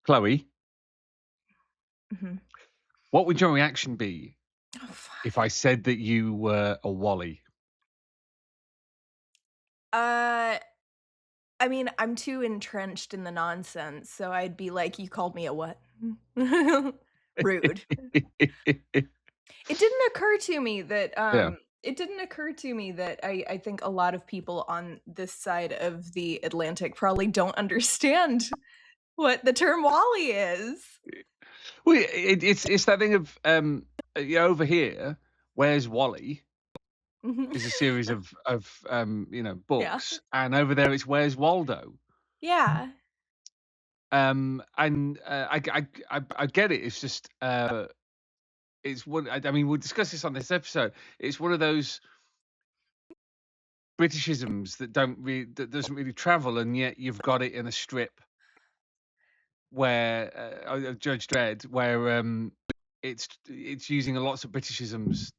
Chloe, Mhm. what would your reaction be Oh, fuck. if I said that you were a Wally? Uh, I mean, I'm too entrenched in the nonsense, so I'd be like, "You called me a what?" Rude. It didn't occur to me that, Yeah. I think a lot of people on this side of the Atlantic probably don't understand what the term "Wally" is. Well, it's that thing of over here, Where's Wally? Mhm. Is a series of Yeah. books, and over there it's Where's Waldo? Yeah. And I get it. It's just it's one. I mean, we'll discuss this on this episode. It's one of those Britishisms that doesn't really travel, and yet you've got it in a strip where Judge Dredd, where it's using lots of Britishisms,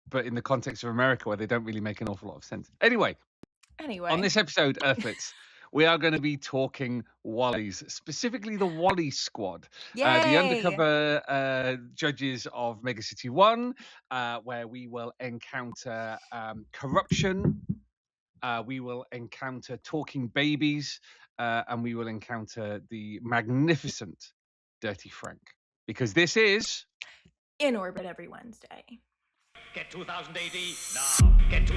but in the context of America, where they don't really make an awful lot of sense. Anyway, on Anyway. this episode, Earthlets, we are going to be talking Wallies, specifically the Wally Squad, the Yay! undercover judges of Mega City 1, where we will encounter corruption, we will encounter talking babies, and we will encounter the magnificent Dirty Frank. Because this is... In orbit every Wednesday. Get 2000 AD now. Get.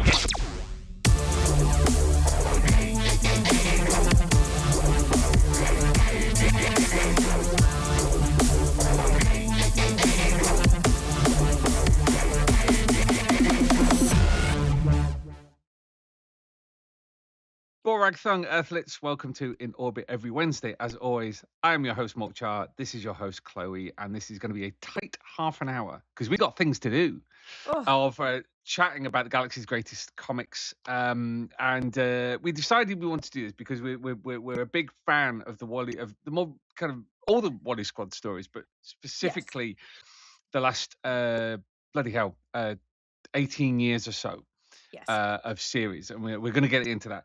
Borag Thung, Earthlets, welcome to In Orbit Every Wednesday. As always, I am your host, Molch-R. This is your host, Chloe, and this is going to be a tight half an hour because we got things to do of chatting about the galaxy's greatest comics. And we decided we wanted to do this because we're a big fan of the more kind of all the Wally Squad stories, but specifically the last 18 years or so. Yes. Of series, and we're going to get into that.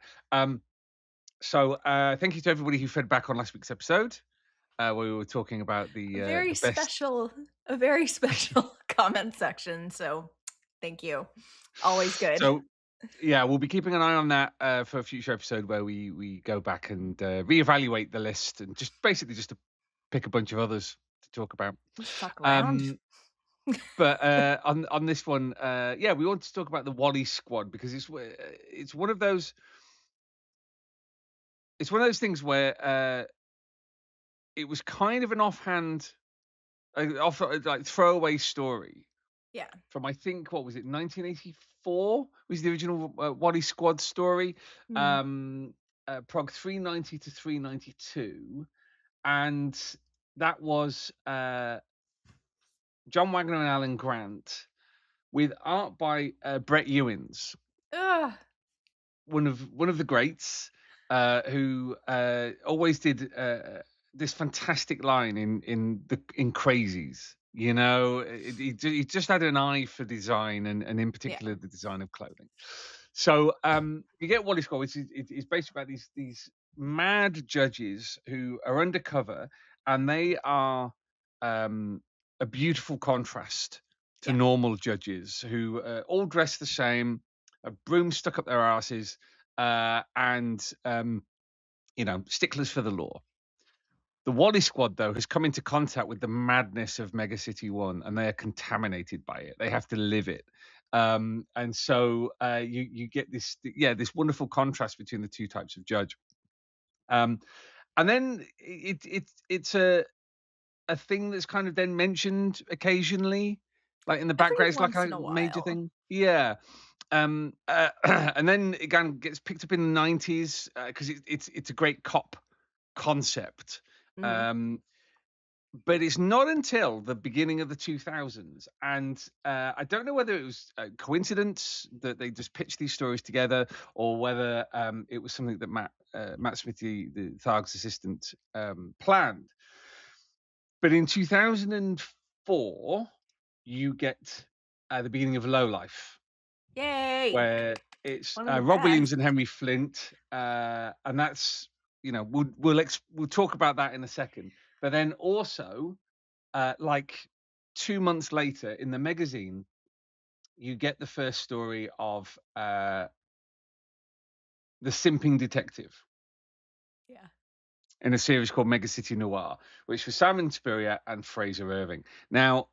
So thank you to everybody who fed back on last week's episode, where we were talking about a very special comment section. So thank you. Always good. So yeah, we'll be keeping an eye on that for a future episode where we go back and reevaluate the list and just to pick a bunch of others to talk about. Fuck around. But on this one, we want to talk about the Wally Squad because it's one of those things where it was kind of an offhand, throwaway story. Yeah. From, I think, what was it, 1984 was the original Wally Squad story. Prog 390 to 392, and that was John Wagner and Alan Grant, with art by Brett Ewins, one of the greats, who always did this fantastic line in Crazies. You know, he just had an eye for design, and in particular the design of clothing. So you get Wally Squad, which is basically about these mad judges who are undercover, and they are a beautiful contrast to normal judges who all dress the same, have brooms stuck up their asses, and sticklers for the law. The Wally Squad, though, has come into contact with the madness of Mega City 1, and they are contaminated by it. They have to live it. And so you get this wonderful contrast between the two types of judge. And then it's a thing that's kind of then mentioned occasionally, like in the background. It's like a major thing. Yeah. And then it kind of gets picked up in the 90s because it's a great cop concept. But it's not until the beginning of the 2000s, and I don't know whether it was a coincidence that they just pitched these stories together, or whether it was something that Matt Smithy, the Tharg's assistant, planned. But in 2004, you get the beginning of Low Life. Yay! Where it's Rob Williams and Henry Flint, and that's we'll talk about that in a second. But then also, like 2 months later in the magazine, you get the first story of the simping detective Yeah. in a series called Mega City Noir, which was Simon Spurrier and Fraser Irving. Now,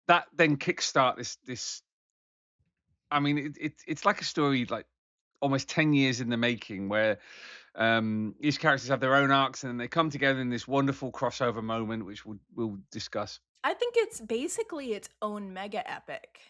that then kickstart this. I mean, it's like a story like almost 10 years in the making, where each characters have their own arcs and then they come together in this wonderful crossover moment, which we'll discuss. I think it's basically its own mega epic.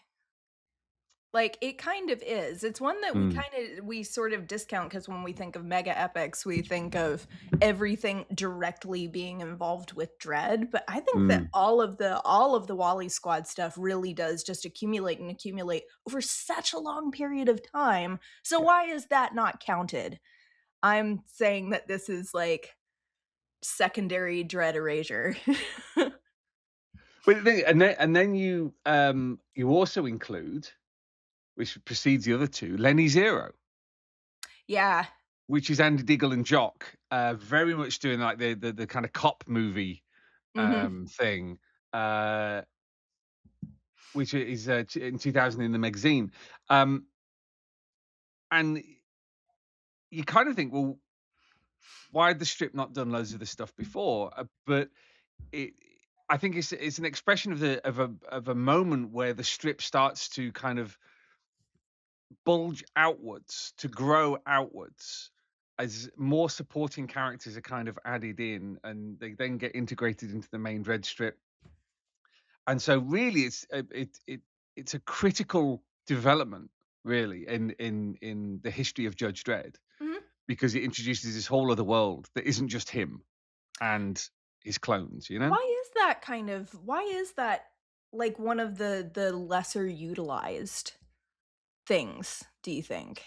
Like, it kind of is. It's one that we sort of discount, because when we think of mega epics, we think of everything directly being involved with dread. But I think that all of the Wally Squad stuff really does just accumulate and accumulate over such a long period of time. So why is that not counted? I'm saying that this is like secondary dread erasure. But then you also include, which precedes the other two, Lenny Zero, Yeah. which is Andy Diggle and Jock, very much doing like the kind of cop movie thing, which is in 2000 in the magazine. And you kind of think, well, why had the strip not done loads of this stuff before? But I think it's an expression of a moment where the strip starts to kind of bulge outwards, to grow outwards, as more supporting characters are kind of added in, and they then get integrated into the main Dread strip. And so, really, it's a critical development, really, in the history of Judge Dredd, because it introduces this whole other world that isn't just him and his clones. Why is that like one of the lesser utilized things, do you think?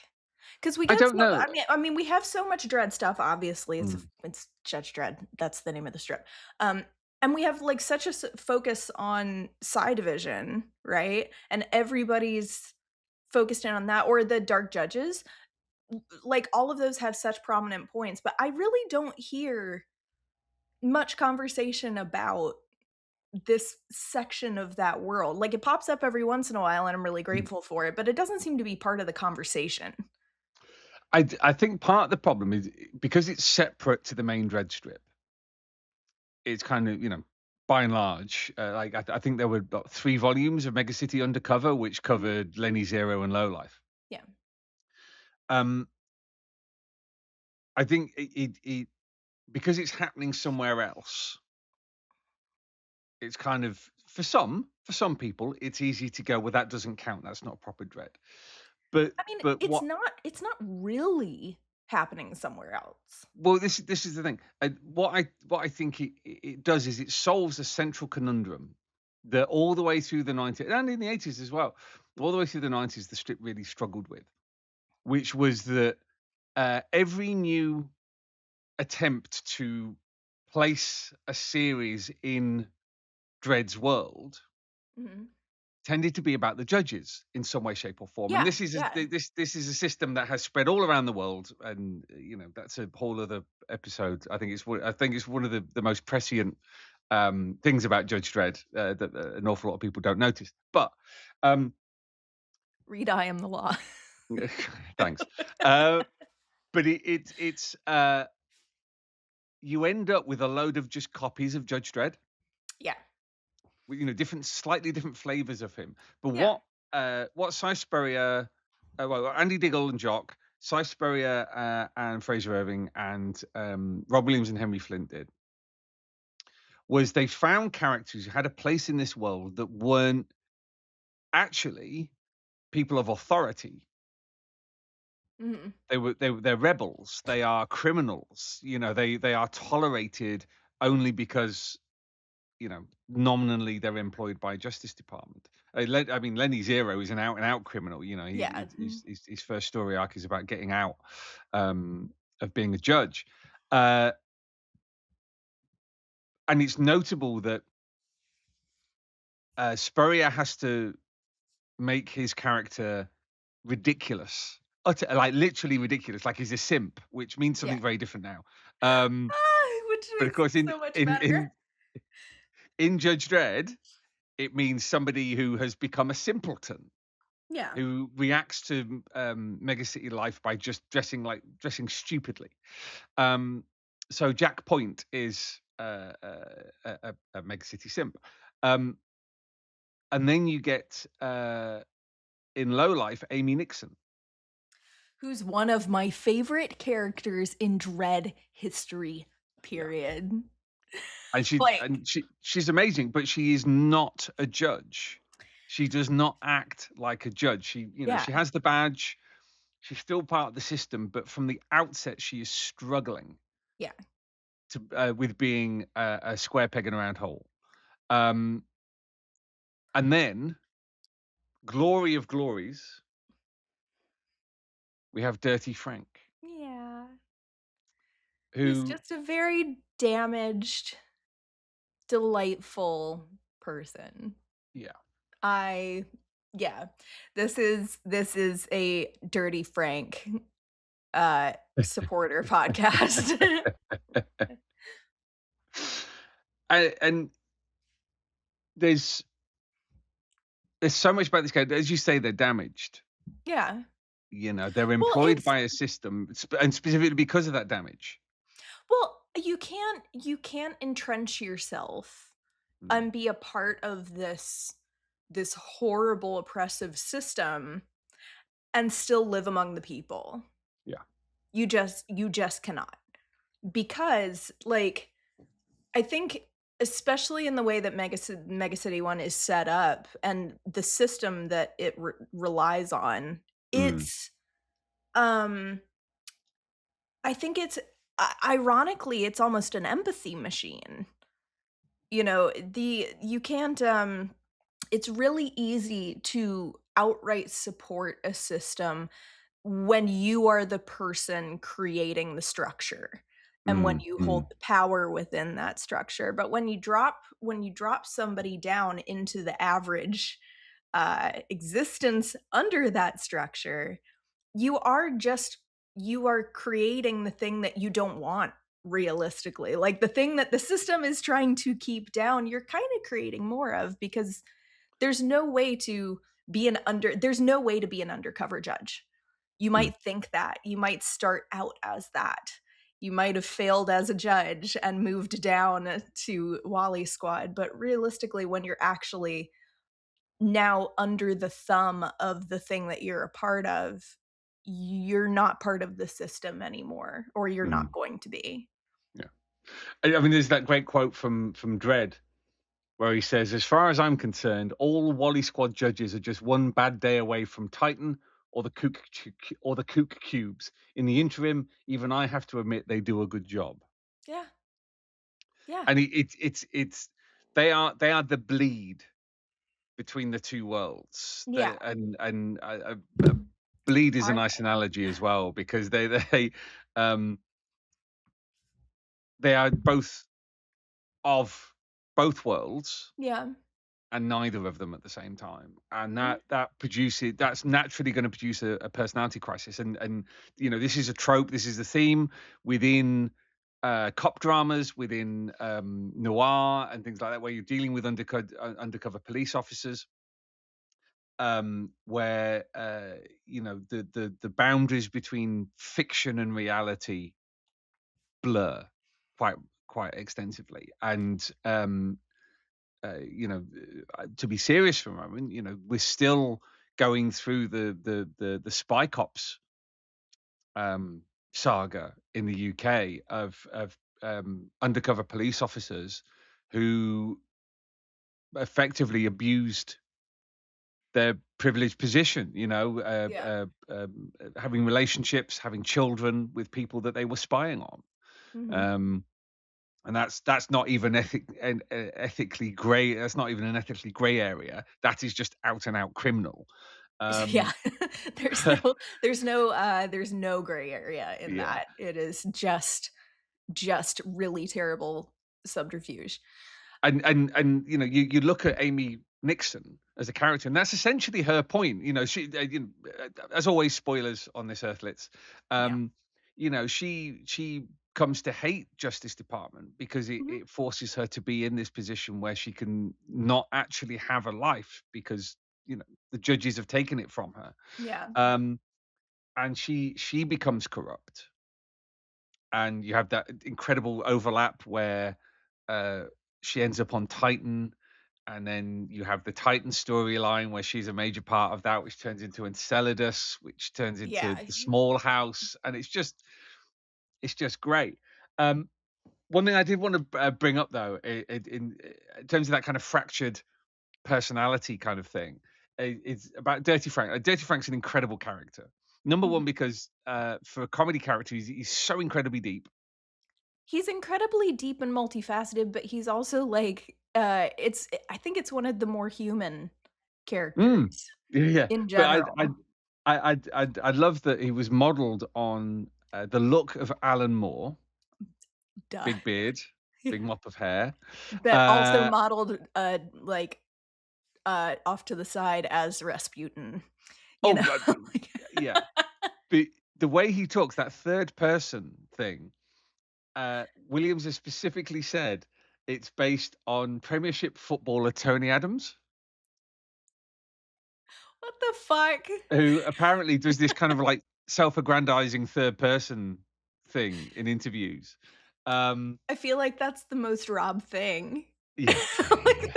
Because we I get don't so know. we have so much Dread stuff, obviously. Mm. It's Judge Dredd. That's the name of the strip. And we have like such a focus on Psi Division, right? And everybody's focused in on that, or the Dark Judges. Like, all of those have such prominent points, but I really don't hear much conversation about this section of that world. Like, it pops up every once in a while and I'm really grateful for it, but it doesn't seem to be part of the conversation. I think part of the problem is because it's separate to the main Dread strip. It's kind of, by and large, like I think there were about 3 volumes of Mega City Undercover, which covered Lenny Zero and Lowlife. Yeah. Um, I think it because it's happening somewhere else. It's kind of for some people, it's easy to go, well, that doesn't count. That's not proper Dread. But I mean, but what? it's not really happening somewhere else. Well, this is the thing. What I think it does is it solves a central conundrum that all the way through the 90s and in the 80s as well, all the way through the 90s, the strip really struggled with, which was that every new attempt to place a series in Dredd's world tended to be about the judges in some way, shape, or form. And this is a system that has spread all around the world, and that's a whole other episode. I think it's one of the most prescient things about Judge Dredd that an awful lot of people don't notice. But read I Am the Law. thanks. But it's you end up with a load of just copies of Judge Dredd. Yeah. Slightly different flavors of him. But Yeah. what Cy Spurrier, Andy Diggle and Jock, Cy Spurrier and Fraser Irving and Rob Williams and Henry Flint did was they found characters who had a place in this world that weren't actually people of authority. They're rebels. They are criminals. They are tolerated only because nominally they're employed by a Justice Department. I mean, Lenny Zero is an out-and-out criminal. His first story arc is about getting out of being a judge. And it's notable that Spurrier has to make his character ridiculous. Like literally ridiculous, like he's a simp, which means something very different now. But of course, so much better. in Judge Dredd, it means somebody who has become a simpleton, Yeah. who reacts to megacity life by just dressing stupidly. So Jack Point is a megacity simp. And then you get in Low Life Amy Nixon, Who's one of my favorite characters in Dredd history, period. and Like, she's amazing, but she is not a judge. She does not act like a judge. She yeah, she has the badge. She's still part of the system, but from the outset, she is struggling yeah. to with being a square peg in a round hole. And then, glory of glories, we have Dirty Frank, Yeah. He's who, just a very damaged, delightful person. yeah, Yeah. This is a Dirty Frank supporter podcast. and there's so much about this guy. As you say, they're damaged. Yeah. They're employed by a system, and specifically because of that damage. Well, you can't entrench yourself and be a part of this horrible oppressive system and still live among the people. Yeah. You just cannot. Because like I think especially in the way that Megacity 1 is set up and the system that it relies on, it's I think it's ironically it's almost an empathy machine. You can't it's really easy to outright support a system when you are the person creating the structure and when you hold the power within that structure. But when you drop somebody down into the average existence under that structure, you are creating the thing that you don't want, realistically. Like the thing that the system is trying to keep down, you're kind of creating more of, because there's no way to be an undercover judge. You might think that. You might start out as that. You might have failed as a judge and moved down to Wally Squad, but realistically, when you're actually now under the thumb of the thing that you're a part of, you're not part of the system anymore, or you're not going to be. Yeah. I mean, there's that great quote from Dredd where he says, "As far as I'm concerned, all Wally Squad judges are just one bad day away from Titan or the Kook Cubes. In the interim, even I have to admit they do a good job." Yeah. Yeah. And it's they are the bleed between the two worlds. Yeah. Bleed is a nice analogy as well, because they are both of both worlds. Yeah. And neither of them at the same time, and that's naturally going to produce a personality crisis. And this is a trope, this is the theme within cop dramas, within noir and things like that, where you're dealing with undercover police officers, where the boundaries between fiction and reality blur quite extensively. And to be serious for a moment, we're still going through the spy cops saga in the UK of undercover police officers who effectively abused their privileged position, having relationships, having children with people that they were spying on. And that's not even ethically gray. That's not even an ethically gray area. That is just out and out criminal. Yeah. there's no gray area in that. It is just really terrible subterfuge. And you look at Amy Nixon as a character, and that's essentially her point. She, as always, spoilers on this Earthlets. She comes to hate Justice Department because it forces her to be in this position where she can not actually have a life because, you know, the judges have taken it from her. Yeah. And she becomes corrupt. And you have that incredible overlap where she ends up on Titan, and then you have the Titan storyline where she's a major part of that, which turns into Enceladus, which turns into Yeah. the Small House, and it's just great. One thing I did want to bring up though, in terms of that kind of fractured personality kind of thing, is about Dirty Frank. Dirty Frank's an incredible character. Number one, because for a comedy character, he's so incredibly deep. He's incredibly deep and multifaceted, but he's also like I think it's one of the more human characters Yeah, in but general. I love that he was modeled on the look of Alan Moore, Duh. big beard, big mop of hair. But also modeled like off to the side as Rasputin. You know? Yeah. The way he talks, that third person thing, Williams has specifically said it's based on Premiership footballer Tony Adams, What the fuck? who apparently does this kind of like self-aggrandizing third person thing in interviews. I feel like that's the most Rob thing. Yeah. Like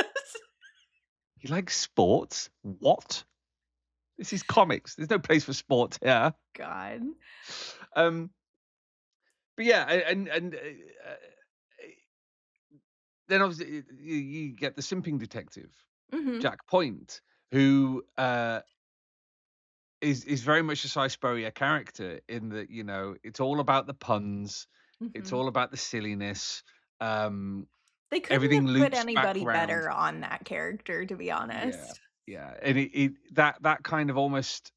He likes sports? What? This is comics. There's no place for sports here. God. But yeah, and then obviously you get the simping detective, Jack Point, who is very much a Cy Spurrier character in that, you know, it's all about the puns, it's all about the silliness. They couldn't Everything have put loops back anybody round. better on that character, to be honest. Yeah, and that kind of almost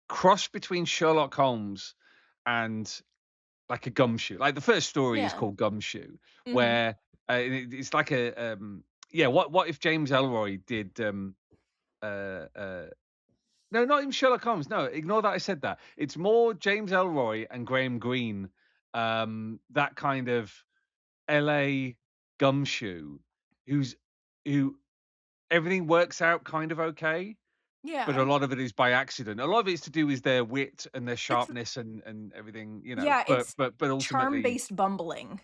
cross between Sherlock Holmes and like a Gumshoe. Like the first story is called Gumshoe, where it's like a what if James Ellroy did no, not even Sherlock Holmes. No, ignore that I said that. It's more James Ellroy and Graham Greene, that kind of LA Gumshoe, who everything works out kind of okay. Yeah. But a lot of it is by accident. A lot of it is to do with their wit and their sharpness and everything, you know. Yeah, it's but ultimately, charm-based bumbling.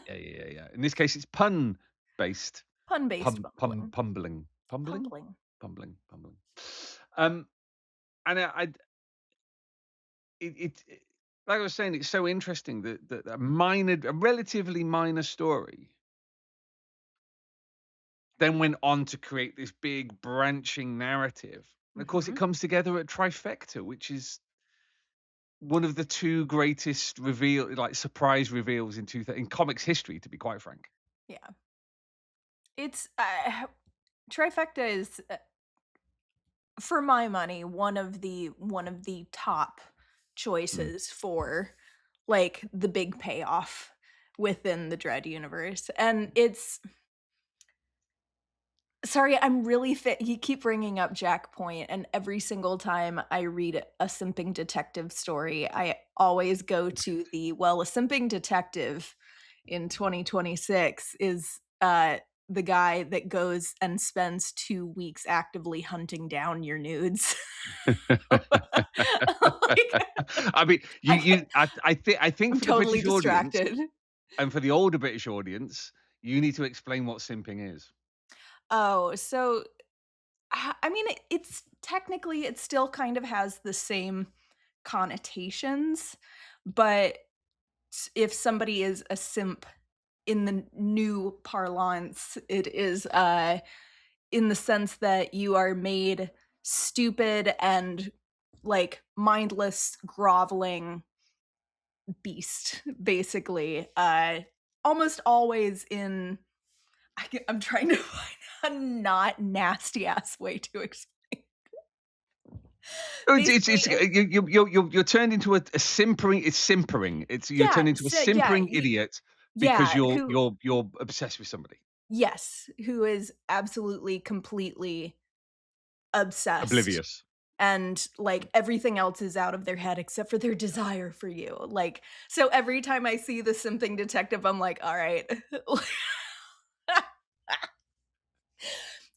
yeah. In this case, it's pun-based. Pun-based bumbling. Pumbling. And it like I was saying, it's so interesting that a relatively minor story then went on to create this big branching narrative. And of course, it comes together at Trifecta, which is one of the two greatest surprise reveals in comics history, to be quite frank. Yeah. It's Trifecta is for my money one of the top choices for like the big payoff within the Dread universe. And it's sorry, I'm really fit. You keep bringing up Jack Point, and every single time I read a simping detective story, I always go to a simping detective in 2026 is the guy that goes and spends 2 weeks actively hunting down your nudes. I mean, I think I'm for totally the British distracted. audience, and for the older British audience, you need to explain what simping is. Oh, so I mean, it's technically it still kind of has the same connotations, but if somebody is a simp in the new parlance, it is in the sense that you are made stupid and like mindless groveling beast, basically. Almost always in I'm trying to find a not nasty ass way to explain. You're turned into a simpering. It's simpering. You're turned into a simpering idiot because you're obsessed with somebody. Yes, who is absolutely completely obsessed. Oblivious. and like everything else is out of their head except for their desire for you. Like, so every time I see the simping detective, I'm like, all right.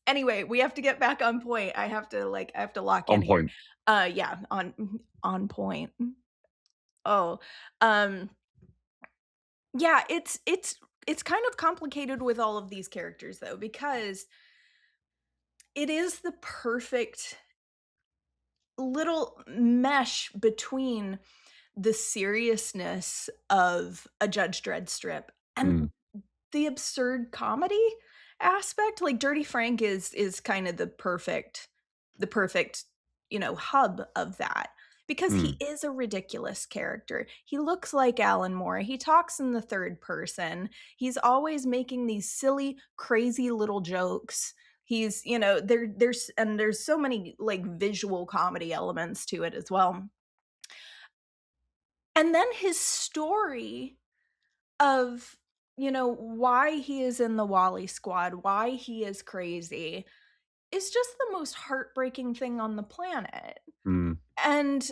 Anyway, we have to get back on point. I have to lock in On here. point. Yeah, on point. Oh, um, yeah, it's kind of complicated with all of these characters though, because it is the perfect little mesh between the seriousness of a Judge Dredd strip and Mm. the absurd comedy aspect. Like Dirty Frank is kind of the perfect, hub of that, because he Mm. is a ridiculous character. He looks like Alan Moore. He talks in the third person. He's always making these silly, crazy little jokes. He's, there's so many like visual comedy elements to it as well. And then his story of, why he is in the Wally Squad, why he is crazy, is just the most heartbreaking thing on the planet. Mm. And,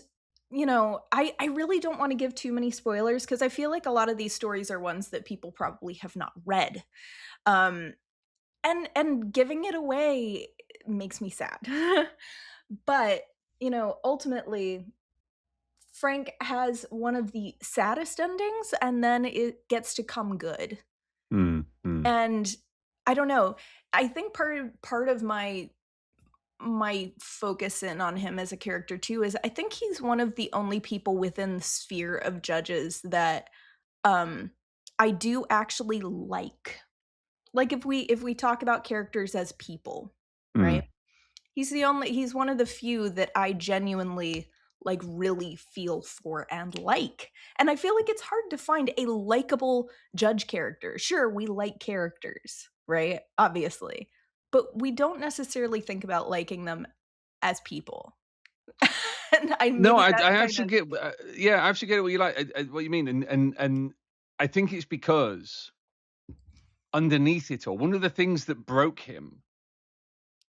I really don't want to give too many spoilers because I feel like a lot of these stories are ones that people probably have not read. And giving it away makes me sad. But, ultimately Frank has one of the saddest endings, and then it gets to come good. Mm. Mm. And I don't know. I think part of my focus in on him as a character too is I think he's one of the only people within the sphere of judges that I do actually like. Like if we talk about characters as people, right? Mm. He's one of the few that I genuinely like really feel for and like. And I feel like it's hard to find a likable judge character. Sure, we like characters, right? Obviously. But we don't necessarily think about liking them as people. And No, maybe I that's kind actually of get, yeah, I actually get what you like, what you mean, and I think it's because underneath it all, one of the things that broke him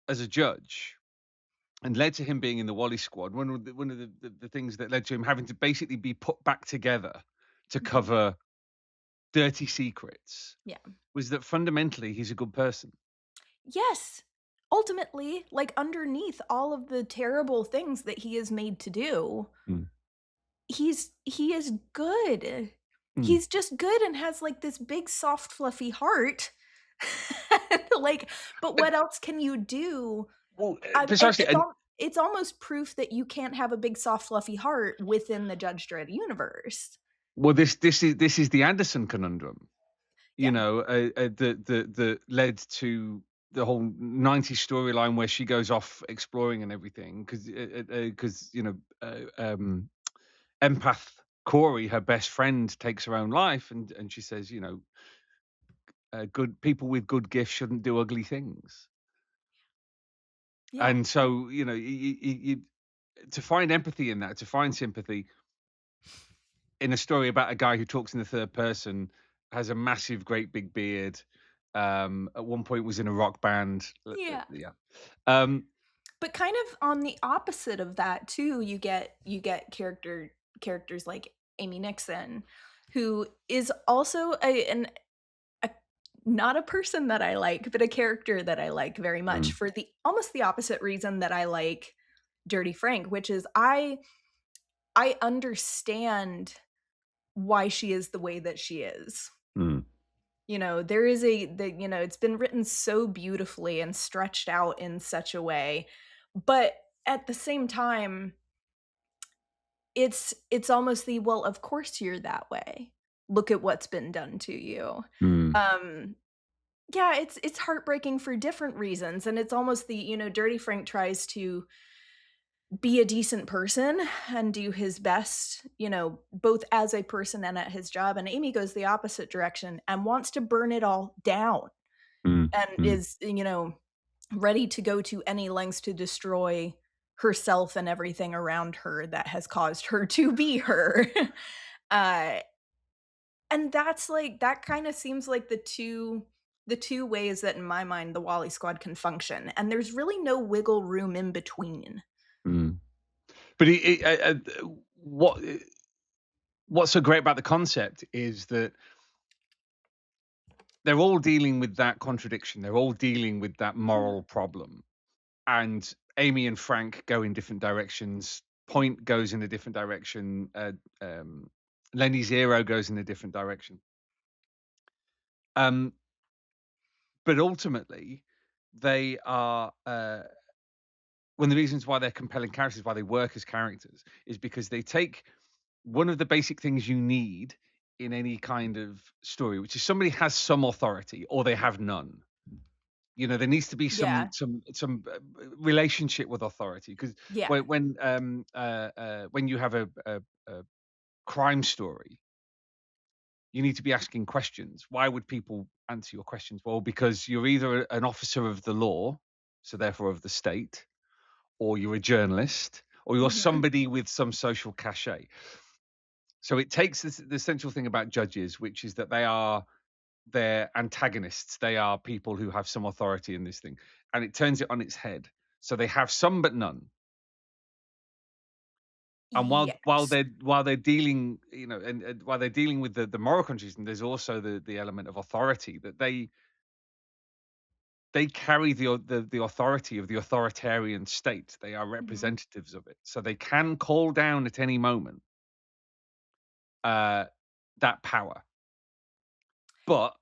as a judge and led to him being in the Wally Squad, one of the things that led to him having to basically be put back together to Mhm. cover dirty secrets, Yeah. was that fundamentally he's a good person. Yes. Ultimately, like underneath all of the terrible things that he is made to do, Mm. he is good. Mm. He's just good and has like this big soft fluffy heart. Like, but And what else can you do? well, And precisely, and it's almost proof that you can't have a big soft fluffy heart within the Judge Dredd universe. well, this is the Anderson conundrum, Yeah. that led to the whole 90s storyline where she goes off exploring and everything because empath Corey, her best friend, takes her own life, and she says, good people with good gifts shouldn't do ugly things. Yeah. And so, to find empathy in that, to find sympathy in a story about a guy who talks in the third person, has a massive, great big beard. At one point was in a rock band. Yeah. Yeah. Um, But kind of on the opposite of that too, you get characters like Amy Nixon, who is also a not a person that I like, but a character that I like very much mm, for the almost the opposite reason that I like Dirty Frank, which is I understand why she is the way that she is. mm, There is it's been written so beautifully and stretched out in such a way, but at the same time, it's almost the, well, of course you're that way. Look at what's been done to you. mm, Um, yeah, it's heartbreaking for different reasons, and it's almost the, Dirty Frank tries to be a decent person and do his best, both as a person and at his job, and Amy goes the opposite direction and wants to burn it all down mm, and mm, is, ready to go to any lengths to destroy herself and everything around her that has caused her to be her. uh and that's like that kind of seems like the two ways that in my mind the Wally Squad can function, and there's really no wiggle room in between. mm. But what's so great about the concept is that they're all dealing with that contradiction. They're all dealing with that moral problem. And Amy and Frank go in different directions. Point goes in a different direction. Lenny Zero goes in a different direction. But ultimately, they are one of the reasons why they're compelling characters, why they work as characters, is because they take one of the basic things you need in any kind of story, which is somebody has some authority or they have none. You know, there needs to be some relationship with authority, because when you have a crime story, you need to be asking questions. Why would people answer your questions? Well, because you're either an officer of the law, so therefore of the state, or you're a journalist, or you're somebody with some social cachet. So it takes the central thing about judges, which is that they're antagonists. They are people who have some authority in this thing, and it turns it on its head. So they have some but none. And while they're dealing, you know, and while they're dealing with the moral contradiction, there's also the element of authority, that they carry the authority of the authoritarian state. They are representatives of it, so they can call down at any moment that power. But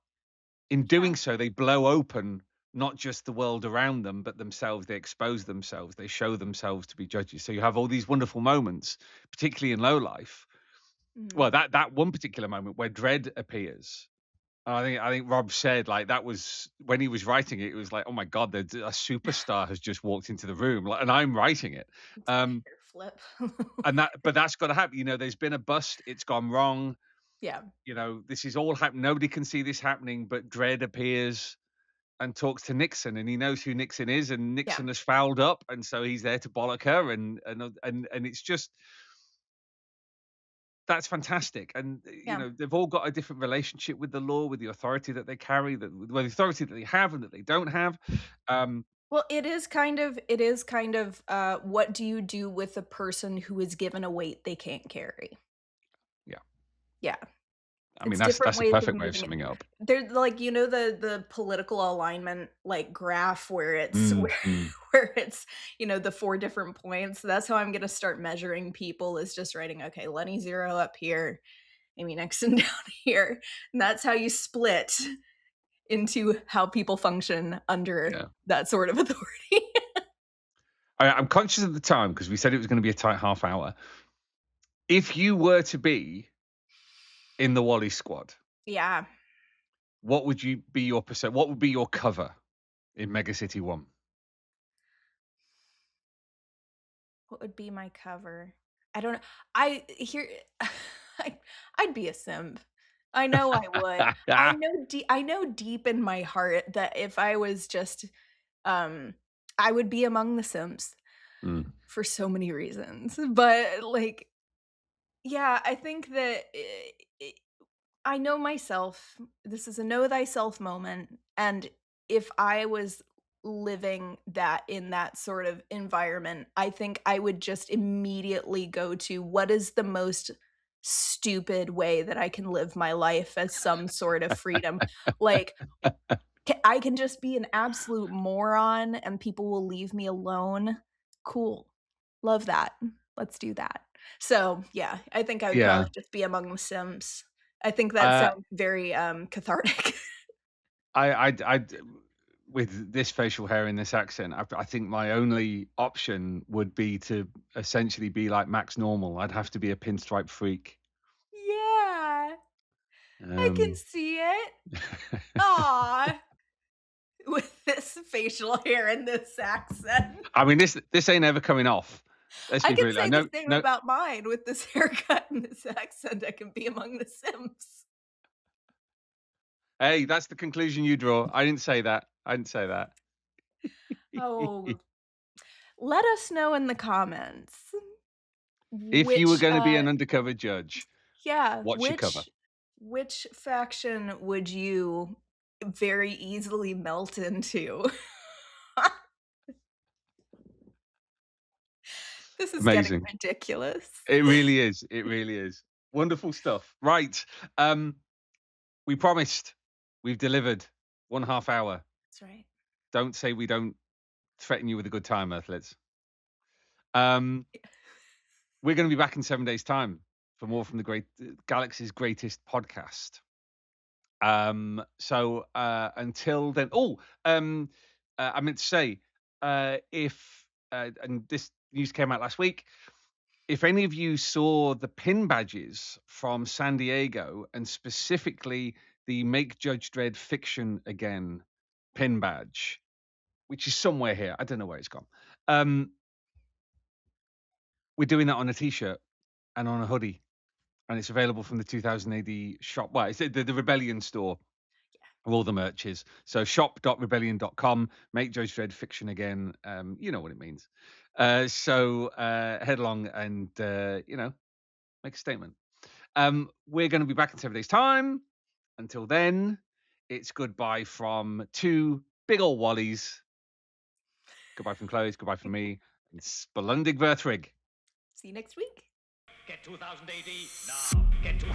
in doing so, they blow open not just the world around them, but themselves. They expose themselves. They show themselves to be judges. So you have all these wonderful moments, particularly in low life. Well, that one particular moment where Dredd appears. I think Rob said, like, that was when he was writing it. It was like, oh my God, a superstar has just walked into the room, like, and I'm writing it. Flip. But that's got to happen. You know, there's been a bust. It's gone wrong. Yeah. You know, this is all happening. Nobody can see this happening, but Dredd appears and talks to Nixon, and he knows who Nixon is, and Nixon has fouled up, and so he's there to bollock her, and it's just, that's fantastic. And you know, they've all got a different relationship with the law, with the authority that they carry, with the authority that they have and that they don't have. Well, it is kind of what do you do with a person who is given a weight they can't carry? Yeah. I mean, that's a perfect way of summing it up. They're like, you know, the political alignment like graph where it's where it's, you know, the 4 different points. That's how I'm gonna start measuring people, is just writing, okay, Lenny Zero up here, Amy Nixon down here. And that's how you split into how people function under that sort of authority. I'm conscious of the time, because we said it was going to be a tight half hour. If you were to be in the Wally Squad, what would be your percent? What would be your cover in Mega City 1? What would be my cover? I don't know. I'd be a simp. I know I would. I know deep in my heart that if I was just I would be among the simps for so many reasons. But like, yeah, I think that I know myself. This is a know thyself moment, and if I was living that in that sort of environment, I think I would just immediately go to what is the most stupid way that I can live my life as some sort of freedom. Like, I can just be an absolute moron and people will leave me alone. Cool. Love that. Let's do that. So, yeah, I think I would probably just be among the Sims. I think that sounds very cathartic. I with this facial hair in this accent, I think my only option would be to essentially be like Max Normal. I'd have to be a pinstripe freak. Yeah. I can see it. Aww. With this facial hair and this accent. I mean, this ain't ever coming off. Let's I be can real. say the same about mine. With this haircut and this accent, I can be among the Simps. Hey, that's the conclusion you draw. I didn't say that. Oh, let us know in the comments. If you were going to be an undercover judge, what's your cover? Which faction would you very easily melt into? This is Amazing. getting ridiculous. It really is. It really is. Wonderful stuff. Right. We promised. We've delivered 1.5 hour. That's right. Don't say we don't threaten you with a good time, Earthlets. We're going to be back in 7 days' time for more from the Galaxy's greatest podcast. So until then, I meant to say, if and this news came out last week, if any of you saw the pin badges from San Diego, and specifically the Make Judge Dredd Fiction Again pin badge, which is somewhere here, I don't know where it's gone. We're doing that on a t-shirt and on a hoodie, and it's available from the 2000 AD shop. Well, it's the Rebellion store. All the merches. So shop.rebellion.com. Make Judge Dredd Fiction Again. You know what it means. So head along and make a statement. We're going to be back in 7 days' time. Until then, it's goodbye from 2 big old Wallies. Goodbye from Chloe. Goodbye from me. And Spelundig Verthrig. See you next week. Get 2000 AD now. Get to.